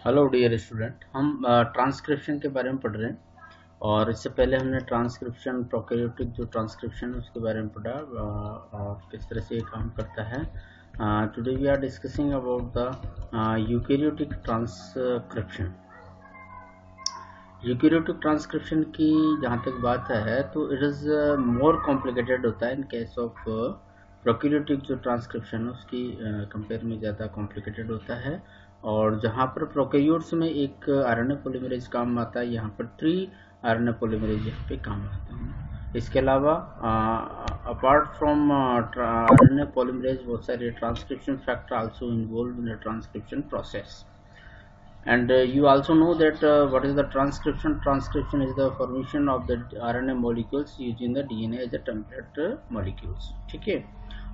Hello dear student, हम transcription के बारे में पढ़ रहे हैं। और इससे पहले हमने ट्रांसक्रिप्शन प्रोकैरियोटिक जो ट्रांसक्रिप्शन है उसके बारे में पढ़ा और किस तरह से ये काम करता है। Today we are discussing about the eukaryotic transcription. Eukaryotic transcription की जहाँ तक बात है तो इट इज़ मोर कॉम्प्लिकेटेड होता है इन केस ऑफ प्रोकैरियोटिक जो ट्रांसक्रिप्शन है उसकी कंपेयर में ज़्यादा कॉम्प्लिकेटेड होता है। और जहाँ पर प्रोकैरियोट्स में एक आरएनए पॉलीमरेज काम आता है, यहाँ पर 3 आरएनए पॉलीमरेज यहाँ पे काम आते हैं। इसके अलावा अपार्ट फ्रॉम आरएनए पॉलीमरेज बहुत सारे transcription factor also involve in the transcription process. And you also know that what is the transcription? Transcription is the formation of the RNA molecules using the DNA as a template molecules। ठीक है।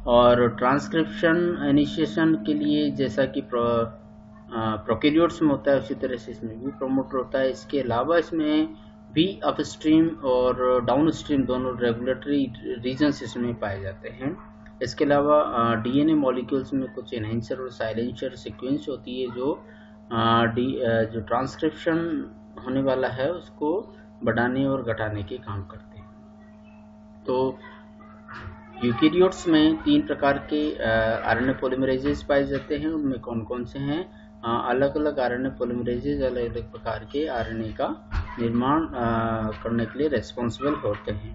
और transcription initiation के लिए जैसा कि prokaryotes में होता है उसी तरह से इसमें भी प्रोमोटर होता है। इसके अलावा इसमें भी अपस्ट्रीम और डाउनस्ट्रीम दोनों रेगुलेटरी रीजन्स इसमें पाए जाते हैं। इसके अलावा डीएनए मॉलिक्यूल्स में कुछ एनहेंसर और साइलेंसर सीक्वेंस होती है जो ट्रांसक्रिप्शन होने वाला है उसको बढ़ाने और घटाने के काम करते हैं। तो यूकैरियोट्स में 3 प्रकार के आरएनए पॉलीमरेजेस पाए जाते हैं। उनमें कौन कौन से हैं? अलग अलग आरएनए पॉलीमरेजेस अलग अलग प्रकार के आरएनए का निर्माण करने के लिए रेस्पॉन्सिबल होते हैं।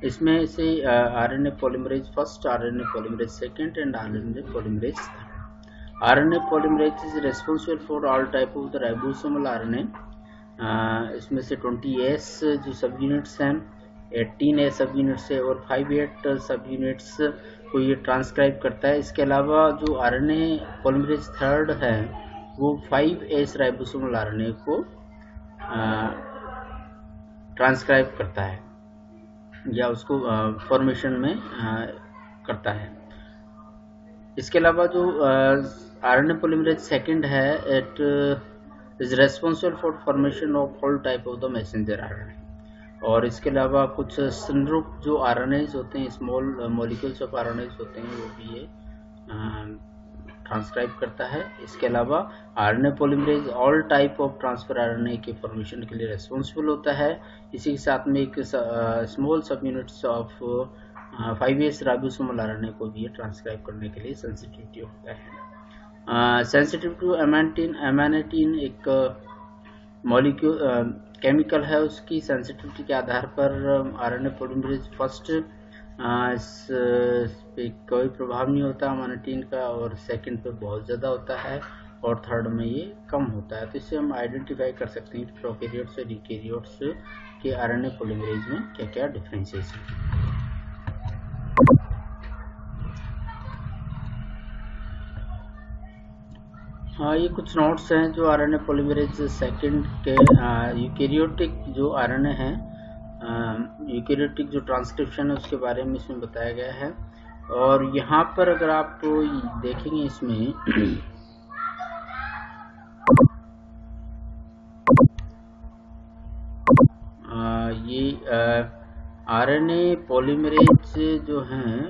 इसमें से RNA polymerase first, RNA polymerase second and RNA polymerase third. RNA polymerase is responsible for all type of the ribosomal RNA। इसमें से 20S जो सब यूनिट्स हैं, 18A सब यूनिट्स है और 58 सब यूनिट्स को ये ट्रांसक्राइब करता है। इसके अलावा जो RNA polymerase थर्ड है वो 5S राइबोसोमल RNA को ट्रांसक्राइब करता है या उसको फॉर्मेशन में करता है। इसके अलावा जो RNA polymerase सेकेंड है, it is responsible for formation of all type of the messenger RNA। और इसके अलावा कुछ संरूप जो RNAs होते हैं, स्मॉल मॉलिक्यूल्स ऑफ RNAs होते हैं, वो भी ये ट्रांसक्राइब करता है। इसके अलावा RNA polymerase all type of transfer RNA के फॉर्मेशन के लिए रेस्पॉन्सिबल होता है। इसी के साथ में एक स्मॉल सब units of 5S ribosomal RNA को भी ट्रांसक्राइब करने के लिए सेंसिटिविटी होता है। सेंसिटिव टू एमानिटीन एक मॉलिक्यूल केमिकल है, उसकी सेंसिटिविटी के आधार पर RNA पॉलीमरेज फर्स्ट इस पे कोई प्रभाव नहीं होता एमानिटीन का, और सेकंड पे बहुत ज़्यादा होता है और थर्ड में ये कम होता है। तो इससे हम आइडेंटिफाई कर सकते हैं प्रोकैरियोट्स और यूकैरियोट्स के RNA पॉलीमरेज में क्या क्या डिफरेंसेस हैं। हाँ, ये कुछ नोट्स हैं जो RNA पॉलीमरेज सेकंड के यूकैरियोटिक जो RNA है, यूकैरियोटिक जो ट्रांसक्रिप्शन है उसके बारे में इसमें बताया गया है। और यहाँ पर अगर आप देखेंगे इसमें ये RNA पॉलीमरेज जो हैं,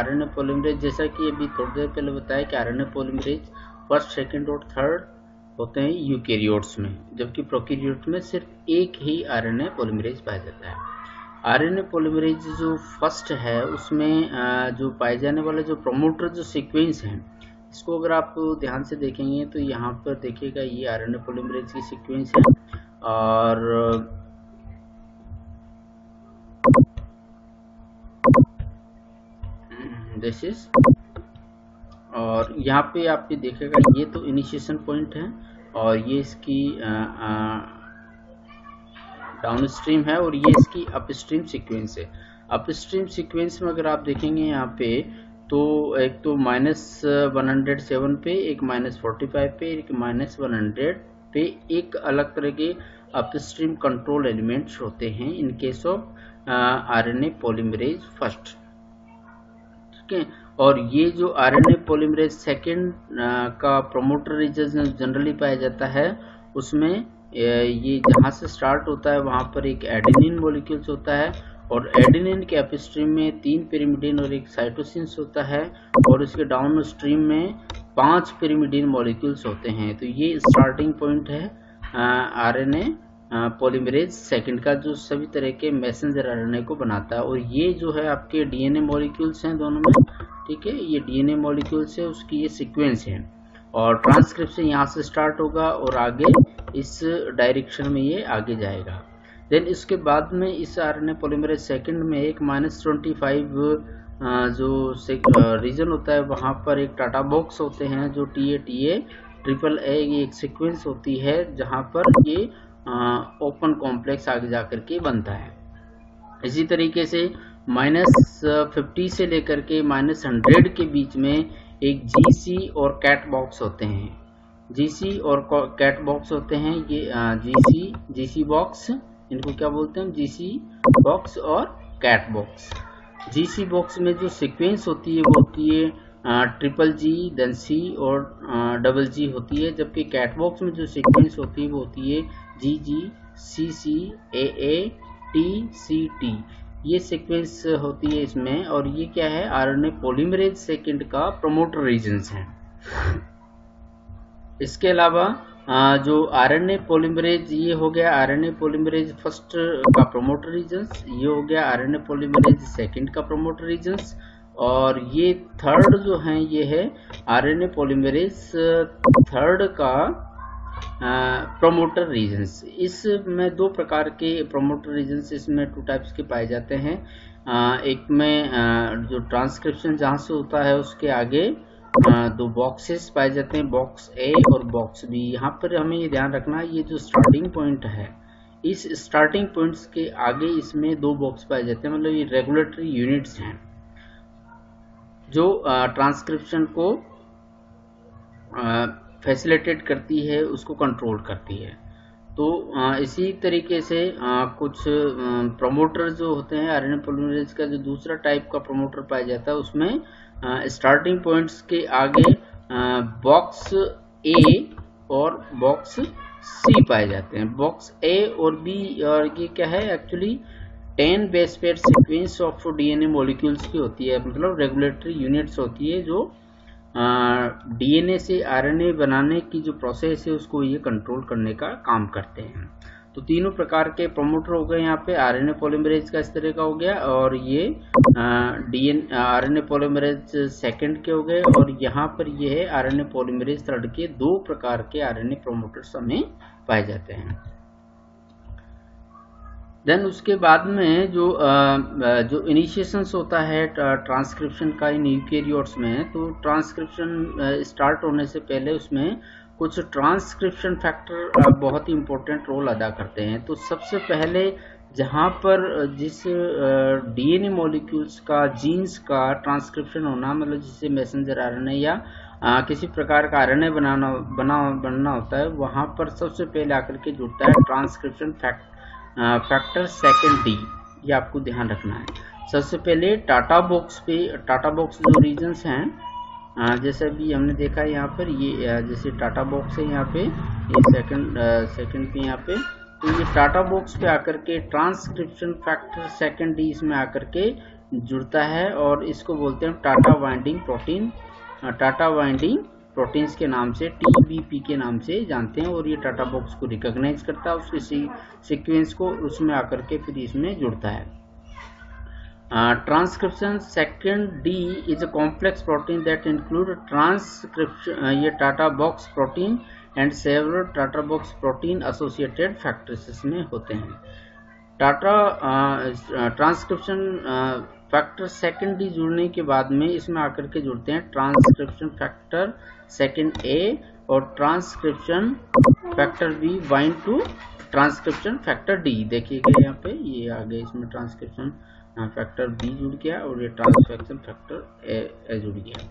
RNA पॉलीमरेज जैसा कि अभी थोड़ी देर पहले बताया कि RNA पॉलीमरेज फर्स्ट, सेकंड और थर्ड होते हैं यूकैरियोट्स में, जबकि प्रोकैरियोट में सिर्फ एक ही RNA पॉलीमरेज पाया जाता है। RNA पॉलीमरेज जो फर्स्ट है उसमें जो पाए जाने वाले जो प्रोमोटर जो सीक्वेंस हैं, इसको अगर आप ध्यान से देखेंगे तो यहाँ पर देखिएगा ये RNA पॉलीमरेज की सीक्वेंस है और दिस इज, और यहाँ पे आप देखेगा ये तो इनिशिएशन पॉइंट है और ये इसकी डाउनस्ट्रीम है और ये इसकी अपस्ट्रीम सीक्वेंस है। अपस्ट्रीम सीक्वेंस में अगर आप देखेंगे यहाँ पे तो एक तो -107 पे, एक -45 पे, एक -100 पे एक अलग तरह के अपस्ट्रीम कंट्रोल एलिमेंट्स होते हैं इन case of RNA polymerase first. ठीक है। और ये जो RNA पॉलीमरेज सेकेंड का प्रोमोटर रीजन जनरली पाया जाता है, उसमें ये जहाँ से स्टार्ट होता है वहाँ पर एक एडेनिन मॉलिक्यूल्स होता है और एडेनिन के अपस्ट्रीम में 3 पिरिमिडिन और एक साइटोसिन्स होता है और इसके डाउन स्ट्रीम में 5 pyrimidine मॉलिक्यूल्स होते हैं। तो ये स्टार्टिंग पॉइंट है आरएनए पॉलीमरेज सेकंड का, जो सभी तरह के मैसेंजर आरएनए को बनाता है। और ये जो है आपके डीएनए मॉलिक्यूल्स हैं दोनों में, ठीक है, ये डीएनए मॉलिक्यूल्स है, उसकी ये सीक्वेंस है। और ट्रांसक्रिप्शन यहाँ से स्टार्ट होगा और आगे इस डायरेक्शन में ये आगे जाएगा। देन इसके बाद में इस आरएनए पॉलीमरेज सेकंड में एक -25 जो रीजन होता है, वहाँ पर एक टाटा बॉक्स होते हैं जो TA ट्रिपल ए, ये एक सीक्वेंस होती है जहाँ पर ये ओपन कॉम्प्लेक्स आगे जाकर के बनता है। इसी तरीके से -50 से लेकर के -100 के बीच में एक GC और कैट बॉक्स होते हैं। GC और कैट बॉक्स होते हैं, ये GC बॉक्स, इनको क्या बोलते हैं, GC बॉक्स और कैट बॉक्स। GC बॉक्स में जो सीक्वेंस होती है वो होती है GGG, देन C और GG होती है, जबकि कैट बॉक्स में जो सीक्वेंस होती है वो होती है GG, CC, AA, TCT, ये सीक्वेंस होती है इसमें। और ये क्या है, आरएनए पॉलीमरेज सेकंड का प्रमोटर रीजन्स हैं। इसके अलावा जो आरएनए पॉलीमरेज, ये हो गया आरएनए पॉलीमरेज फर्स्ट का प्रमोटर रीजन्स, ये हो गया आरएनए पॉलीमरेज सेकंड का प्रमोटर रीजन्स, और ये थर्ड जो है ये है आरएनए पॉलीमरेज थर्ड का प्रमोटर रीजन्स। इसमें 2 प्रकार के प्रमोटर रीजन्स, इसमें 2 टाइप्स के पाए जाते हैं। एक में जो ट्रांसक्रिप्शन जहाँ से होता है उसके आगे 2 बॉक्सेस पाए जाते हैं, बॉक्स ए और बॉक्स बी। यहाँ पर हमें ये ध्यान रखना है, ये जो स्टार्टिंग पॉइंट है, इस स्टार्टिंग पॉइंट्स के आगे इसमें 2 बॉक्स पाए जाते हैं, मतलब ये रेगुलेटरी यूनिट्स हैं जो ट्रांसक्रिप्शन को फैसिलिटेट करती है, उसको कंट्रोल करती है। तो इसी तरीके से कुछ प्रमोटर जो होते हैं आरएनए पॉलीमरेज का, जो दूसरा टाइप का प्रमोटर पाया जाता है, उसमें स्टार्टिंग पॉइंट्स के आगे बॉक्स ए और बॉक्स सी पाए जाते हैं। बॉक्स ए और बी, और ये क्या है actually 10 base pair sequence of DNA molecules की होती है, मतलब रेगुलेटरी यूनिट्स होती है जो डीएनए से आरएनए बनाने की जो प्रोसेस है उसको ये कंट्रोल करने का काम करते हैं। तो तीनों प्रकार के प्रमोटर हो गए यहाँ पे, आरएनए पॉलीमरेज का इस तरह का हो गया, और ये आरएनए पॉलीमरेज सेकंड के हो गए, और यहाँ पर ये है आरएनए पॉलीमरेज थर्ड के। 2 प्रकार के आरएनए प्रोमोटर्स हमें पाए जाते हैं। देन उसके बाद में जो इनिशिएशंस होता है ट्रांसक्रिप्शन का इन यूकेरियोट्स में, तो ट्रांसक्रिप्शन स्टार्ट होने से पहले उसमें कुछ ट्रांसक्रिप्शन फैक्टर बहुत ही इम्पोर्टेंट रोल अदा करते हैं। तो सबसे पहले जहाँ पर जिस डीएनए मॉलिक्यूल्स का जीन्स का ट्रांसक्रिप्शन होना, मतलब जिससे मैसेंजर आरएनए या किसी प्रकार का आरएनए बनना होता है, वहाँ पर सबसे पहले आकर के जुड़ता है ट्रांसक्रिप्शन फैक्टर सेकंड डी। ये आपको ध्यान रखना है। सबसे पहले टाटा बॉक्स जो रीजन्स हैं, जैसे अभी हमने देखा है यहाँ पर, ये जैसे टाटा बॉक्स है यहाँ पे, ये सेकंड पे यहाँ पे, तो ये टाटा बॉक्स पे आकर के ट्रांसक्रिप्शन फैक्टर सेकंड डी इसमें आकर के जुड़ता है, और इसको बोलते हैं Tata winding protein, Tata winding proteins के नाम से, TBP के नाम से जानते हैं। और ये टाटा बॉक्स को रिकॉग्नाइज करता है, उसके सीक्वेंस को, उसमें आकर के फिर इसमें जुड़ता है। Transcription second D is a complex protein that include transcription, ये TATA box protein and several TATA box protein associated factors इसमें होते हैं। TATA transcription factor second D जुड़ने के बाद में इसमें आकर के जुड़ते हैं ट्रांसक्रिप्शन फैक्टर सेकंड ए और transcription factor B bind to transcription factor D. देखिएगा यहाँ पे ये आ गया, इसमें ट्रांसक्रिप्शन फैक्टर बी जुड़ गया और ये ट्रांसक्रिप्शन फैक्टर ए जुड़ गया।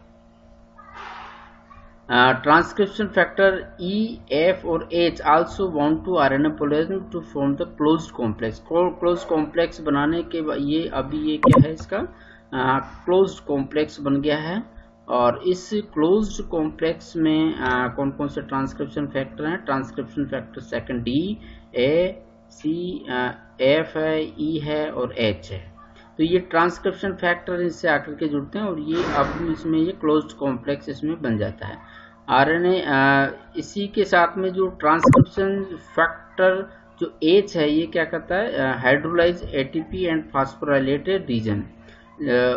ट्रांसक्रिप्शन फैक्टर E, F और H also bound to RNA polymerase to form the closed complex। closed complex बनाने के बाद ये अभी ये क्या है इसका closed complex बन गया है। और इस closed complex में कौन कौन से ट्रांसक्रिप्शन फैक्टर हैं? Transcription factor second D, A, C, F है, E है और H है। तो ये ट्रांसक्रिप्शन फैक्टर इससे आकर के जुड़ते हैं और ये अब इसमें ये क्लोज्ड कॉम्प्लेक्स इसमें बन जाता है। आरएनए इसी के साथ में जो ट्रांसक्रिप्शन फैक्टर जो H है ये क्या करता है, hydrolyze ATP and phosphorylated region,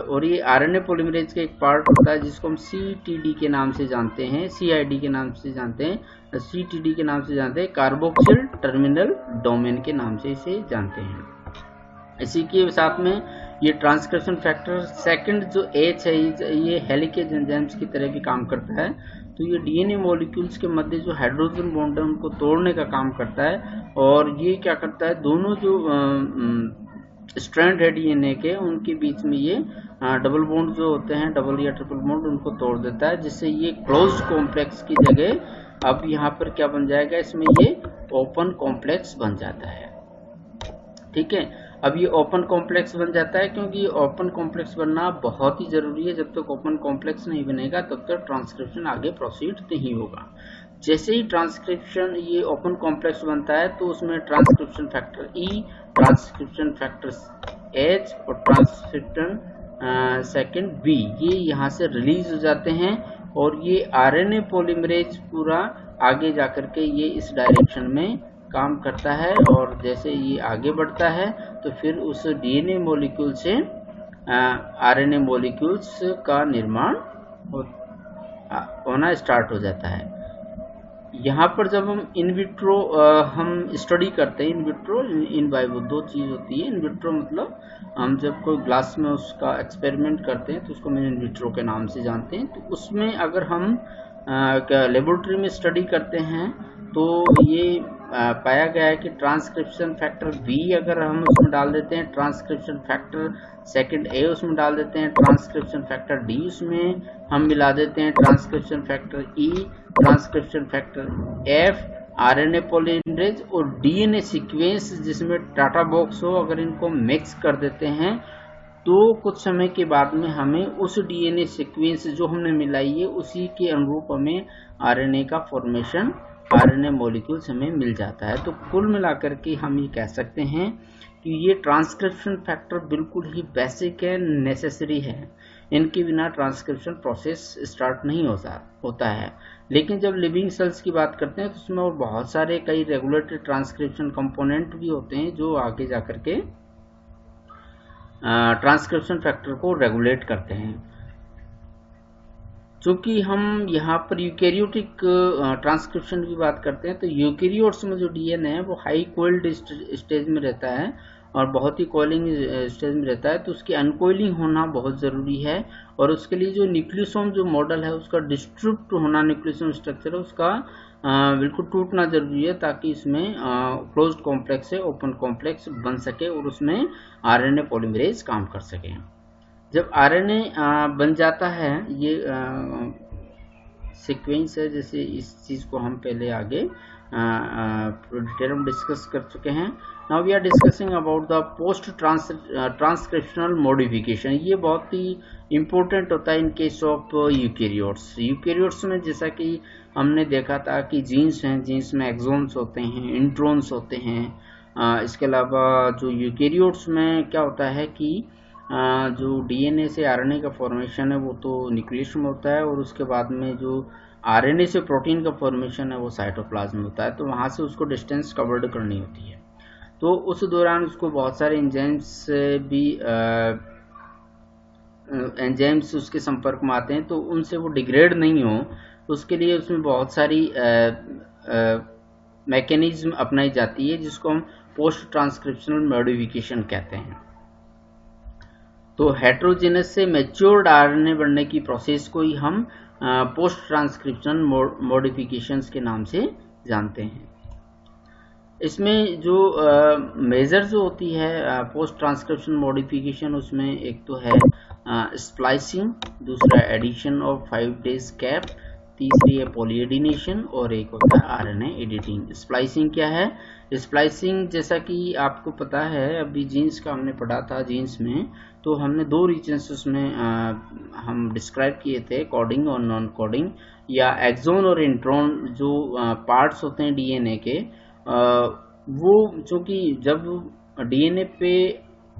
और ये आरएनए पॉलीमरेज का एक पार्ट होता है जिसको हम CTD के नाम से जानते हैं, CID के नाम से जानते हैं, CTD के नाम से जानते हैं, कार्बोक्सिल टर्मिनल डोमेन के नाम से इसे जानते हैं। इसी के साथ में ये ट्रांसक्रिप्शन फैक्टर सेकंड जो H है ये हेलिकेज एंजाइम्स की तरह भी काम करता है। तो ये डीएनए मॉलिक्यूल्स के मध्य जो हाइड्रोजन बॉन्ड है उनको तोड़ने का काम करता है, और ये क्या करता है, दोनों जो स्ट्रैंड है डीएनए के उनके बीच में ये डबल बॉन्ड जो होते हैं, डबल या ट्रिपल बॉन्ड, उनको तोड़ देता है, जिससे ये क्लोज्ड कॉम्प्लेक्स की जगह अब यहाँ पर क्या बन जाएगा, इसमें ये ओपन कॉम्प्लेक्स बन जाता है। ठीक है, अब ये ओपन कॉम्प्लेक्स बन जाता है क्योंकि ओपन कॉम्प्लेक्स बनना बहुत ही जरूरी है। जब तक ओपन कॉम्प्लेक्स नहीं बनेगा तब तक ट्रांसक्रिप्शन आगे प्रोसीड नहीं होगा। जैसे ही ट्रांसक्रिप्शन ये ओपन कॉम्प्लेक्स बनता है तो उसमें transcription factor E, transcription factor H और ट्रांसक्रिप्शन सेकंड B ये यहाँ से रिलीज हो जाते हैं, और ये आरएनए पॉलीमरेज पूरा आगे जाकर के ये इस डायरेक्शन में काम करता है, और जैसे ये आगे बढ़ता है तो फिर उस डीएनए मॉलिक्यूल से आरएनए मॉलिक्यूल्स का निर्माण होना स्टार्ट हो जाता है। यहाँ पर जब हम इन विट्रो हम स्टडी करते हैं, इन विट्रो इन वाइवो दो चीज़ होती है। इन विट्रो मतलब हम जब कोई ग्लास में उसका एक्सपेरिमेंट करते हैं तो उसको हम इन विट्रो के नाम से जानते हैं। तो उसमें अगर हम लेबोरेटरी में स्टडी करते हैं तो ये पाया गया है कि ट्रांसक्रिप्शन फैक्टर B अगर हम उसमें डाल देते हैं, ट्रांसक्रिप्शन फैक्टर सेकंड A उसमें डाल देते हैं, ट्रांसक्रिप्शन फैक्टर D उसमें हम मिला देते हैं, transcription factor E, transcription factor F, RNA polymerase और डीएनए सीक्वेंस जिसमें टाटा बॉक्स हो, अगर इनको मिक्स कर देते हैं तो कुछ समय के बाद में हमें उस डीएनए सीक्वेंस जो हमने मिलाई है उसी के अनुरूप हमें आरएनए का फॉर्मेशन, आरएनए मॉलिक्यूल्स हमें मिल जाता है। तो कुल मिलाकर के हम ये कह सकते हैं कि ये ट्रांसक्रिप्शन फैक्टर बिल्कुल ही बेसिक है, नेसेसरी है। इनके बिना ट्रांसक्रिप्शन प्रोसेस स्टार्ट नहीं होता है। लेकिन जब लिविंग सेल्स की बात करते हैं तो उसमें और बहुत सारे कई रेगुलेटरी ट्रांसक्रिप्शन कंपोनेंट भी होते हैं जो आगे जाकर के ट्रांसक्रिप्शन फैक्टर को रेगुलेट करते हैं। चूंकि हम यहाँ पर यूकेरियोटिक ट्रांसक्रिप्शन की बात करते हैं तो यूकेरियोट्स में जो डीएनए है वो हाई कोइल्ड स्टेज में रहता है और बहुत ही कोइलिंग स्टेज में रहता है, तो उसकी अनकोइलिंग होना बहुत ज़रूरी है। और उसके लिए जो न्यूक्लियोसोम जो मॉडल है उसका डिस्ट्रीब्यूट होना, न्यूक्लियोसोम स्ट्रक्चर है उसका बिल्कुल टूटना जरूरी है ताकि इसमें क्लोज्ड कॉम्प्लेक्स से ओपन कॉम्प्लेक्स बन सके और उसमें आरएनए पॉलीमरेज काम कर सके। जब आरएनए बन जाता है, ये सीक्वेंस है, जैसे इस चीज़ को हम पहले आगे डिटेल में डिस्कस कर चुके हैं। Now we are discussing about the post transcriptional modification. ये बहुत ही इम्पोर्टेंट होता है in case of eukaryotes. Eukaryotes में जैसा कि हमने देखा था कि जीन्स हैं, जीन्स में एक्सोन्स होते हैं, इंट्रोन्स होते हैं। इसके अलावा जो यूकेरियोट्स में क्या होता है कि जो डीएनए से आरएनए का फॉर्मेशन है वो तो न्यूक्लियस में होता है, और उसके बाद में जो आरएनए से प्रोटीन का फॉर्मेशन है वो साइटोप्लाज्म में होता है। तो वहाँ से उसको डिस्टेंस कवर्ड करनी होती है, तो उस दौरान उसको बहुत सारे एंजाइम्स उसके संपर्क में आते हैं, तो उनसे वो डिग्रेड नहीं हो उसके लिए उसमें बहुत सारी मैकेनिज्म अपनाई जाती है जिसको हम पोस्ट ट्रांसक्रिप्शनल मॉडिफिकेशन कहते हैं। तो हेट्रोजेनस से मैच्योर्ड आरएनए बनने की प्रोसेस को ही हम पोस्ट ट्रांसक्रिप्शन मॉडिफिकेशंस के नाम से जानते हैं। इसमें जो मेजर जो होती है पोस्ट ट्रांसक्रिप्शन मॉडिफिकेशन, उसमें एक तो है स्प्लाइसिंग, दूसरा एडिशन ऑफ 5 days गैप, तीसरी है पॉलीएडिनेशन और एक होता है आरएनए एडिटिंग। स्प्लाइसिंग क्या है? स्प्लाइसिंग जैसा कि आपको पता है, अभी जीन्स का हमने पढ़ा था, जीन्स में तो हमने 2 रीजन्स उसमें हम डिस्क्राइब किए थे, कोडिंग और नॉन कोडिंग, या एक्सोन और इंट्रोन जो पार्ट्स होते हैं डीएनए के, वो जो कि जब डीएनए पे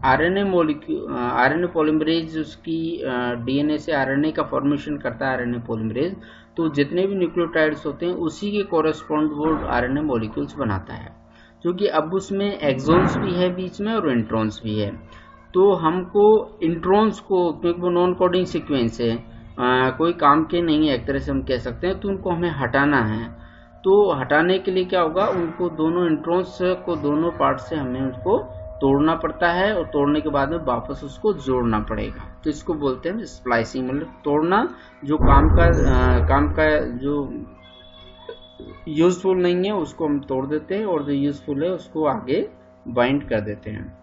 आरएनए मॉलिक्यूल, आरएनए पॉलीमरेज उसकी डीएनए से आरएनए का फॉर्मेशन करता है आरएनए पॉलीमरेज, तो जितने भी न्यूक्लियोटाइड्स होते हैं उसी के कोरेस्पॉन्ड वो आरएनए मॉलिक्यूल्स बनाता है। क्योंकि अब उसमें एक्सॉन्स भी है बीच में और इंट्रॉन्स भी है, तो हमको इंट्रॉन्स को, क्योंकि वो नॉन कोडिंग सीक्वेंस है, कोई काम के नहीं है एक तरह से हम कह सकते हैं, तो उनको हमें हटाना है। तो हटाने के लिए क्या होगा, उनको दोनों इंट्रॉन्स को दोनों पार्ट से हमें उसको तोड़ना पड़ता है, और तोड़ने के बाद में वापस उसको जोड़ना पड़ेगा। तो इसको बोलते हैं स्प्लाइसिंग, मतलब तोड़ना, जो काम का जो यूजफुल नहीं है उसको हम तोड़ देते हैं, और जो यूजफुल है उसको आगे बाइंड कर देते हैं।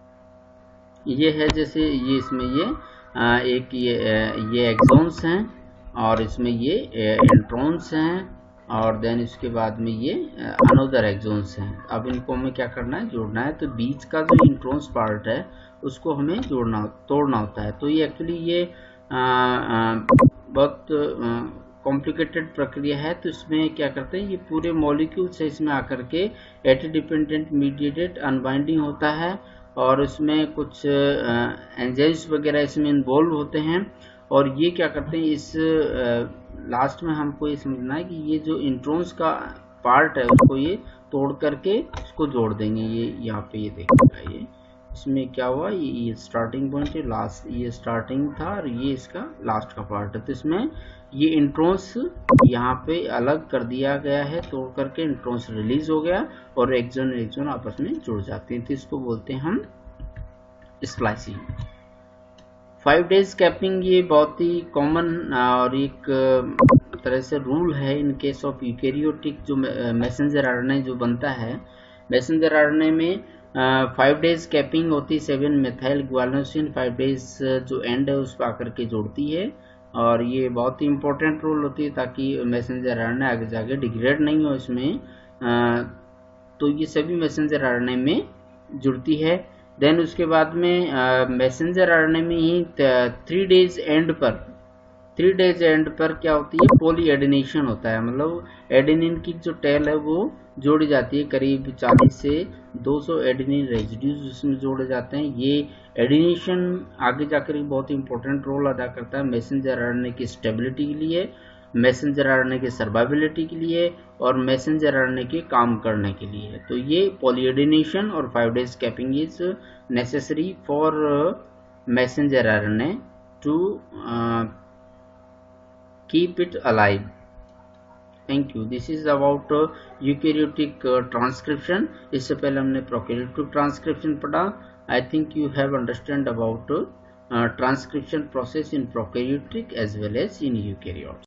ये है जैसे ये इसमें एक ये एक्सॉन्स हैं, और इसमें ये इंट्रॉन्स हैं, और देन इसके बाद में ये अनदर एक्सॉन्स हैं। अब इनको हमें क्या करना है, जोड़ना है। तो बीच का जो इंट्रॉन्स पार्ट है उसको हमें तोड़ना होता है। तो ये एक्चुअली ये बहुत कॉम्प्लिकेटेड प्रक्रिया है। तो इसमें क्या करते हैं, ये पूरे मॉलिक्यूल्स है, इसमें आकर के एटी डिपेंडेंट मीडिएटेड अनबाइंडिंग होता है, और इसमें कुछ एंजाइम्स वगैरह इसमें इन्वॉल्व होते हैं। और ये क्या करते हैं, इस लास्ट में हमको ये समझना है कि ये जो इंट्रॉन्स का पार्ट है उसको ये तोड़ करके उसको जोड़ देंगे। ये यहाँ पे ये देखिएगा, ये इसमें क्या हुआ, ये स्टार्टिंग पॉइंट है, लास्ट ये स्टार्टिंग था, और ये इसका लास्ट का पार्ट है। तो इसमें ये इंट्रॉन्स यहाँ पे अलग कर दिया गया है, तोड़ करके इंट्रॉन्स रिलीज हो गया, और एक्सॉन आपस में जुड़ जाते हैं। तो इसको बोलते हैं हम स्प्लाइसिंग। 5 days कैपिंग ये बहुत ही कॉमन और एक तरह से रूल है इन केस ऑफ यूकैरियोटिक जो मैसेंजर आरएनए जो बनता है। मैसेंजर आरएनए में 5 days कैपिंग होती है। 7 मेथाइल ग्वानोसिन 5 days जो एंड है उस पर आकर के जोड़ती है, और ये बहुत ही इंपॉर्टेंट रोल होती है ताकि मैसेंजर आरएनए आगे जाके डिग्रेड नहीं हो इसमें। तो ये सभी मैसेंजर आरएनए में जुड़ती है। देन उसके बाद में मैसेंजर आरएनए में ही 3 days एंड पर क्या होती है, पॉली एडिनेशन होता है। मतलब एडेनिन की जो टेल है वो जोड़ी जाती है, करीब 40 से 200 एडेनिन रेजिड्यूज उसमें जोड़े जाते हैं। ये एडिनेशन आगे जाकर बहुत इंपॉर्टेंट रोल अदा करता है मैसेंजर आरएनए की स्टेबिलिटी के लिए, मैसेंजर आरएनए की सर्वाइबिलिटी के लिए, और मैसेंजर आरएनए के काम करने के लिए। तो ये पॉलीएडिनेशन और 5 days capping is necessary for messenger RNA to keep it alive. Thank you. This is about eukaryotic transcription. इससे पहले हमने prokaryotic transcription पढ़ा. I think you have understand about transcription process in prokaryotic as well as in eukaryotes.